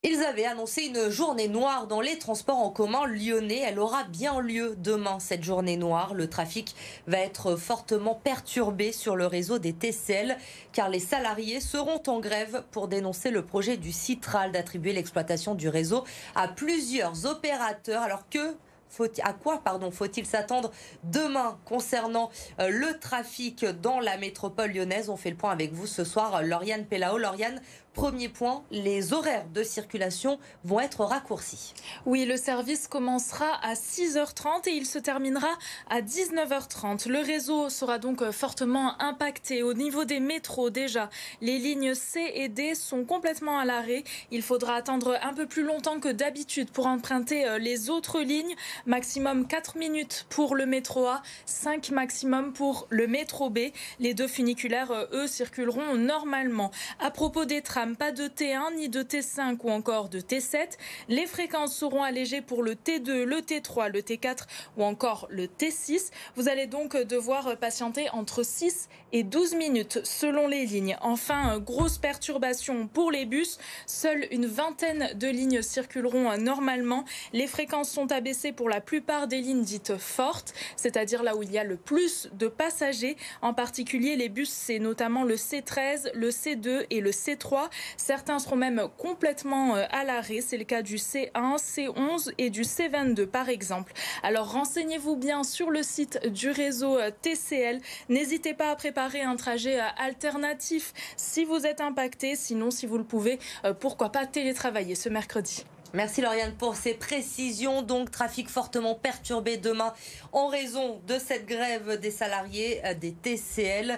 Ils avaient annoncé une journée noire dans les transports en commun lyonnais. Elle aura bien lieu demain, cette journée noire. Le trafic va être fortement perturbé sur le réseau des TCL car les salariés seront en grève pour dénoncer le projet du Citral d'attribuer l'exploitation du réseau à plusieurs opérateurs. Alors à quoi faut-il s'attendre demain concernant le trafic dans la métropole lyonnaise? On fait le point avec vous ce soir, Lauriane Pellao. Lauriane, premier point, les horaires de circulation vont être raccourcis. Oui, le service commencera à 6h30 et il se terminera à 19h30. Le réseau sera donc fortement impacté. Au niveau des métros, déjà, les lignes C et D sont complètement à l'arrêt. Il faudra attendre un peu plus longtemps que d'habitude pour emprunter les autres lignes. Maximum 4 minutes pour le métro A, 5 maximum pour le métro B. Les deux funiculaires, eux, circuleront normalement. À propos des trams, pas de T1 ni de T5 ou encore de T7. Les fréquences seront allégées pour le T2, le T3, le T4 ou encore le T6. Vous allez donc devoir patienter entre 6 et 12 minutes selon les lignes. Enfin, grosse perturbation pour les bus. Seule une vingtaine de lignes circuleront normalement. Les fréquences sont abaissées pour la plupart des lignes dites fortes, c'est-à-dire là où il y a le plus de passagers. En particulier, les bus, c'est notamment le C13, le C2 et le C3. Certains seront même complètement à l'arrêt. C'est le cas du C1, C11 et du C22 par exemple. Alors renseignez-vous bien sur le site du réseau TCL. N'hésitez pas à préparer un trajet alternatif si vous êtes impacté. Sinon, si vous le pouvez, pourquoi pas télétravailler ce mercredi. Merci Lauriane pour ces précisions. Donc, trafic fortement perturbé demain en raison de cette grève des salariés des TCL.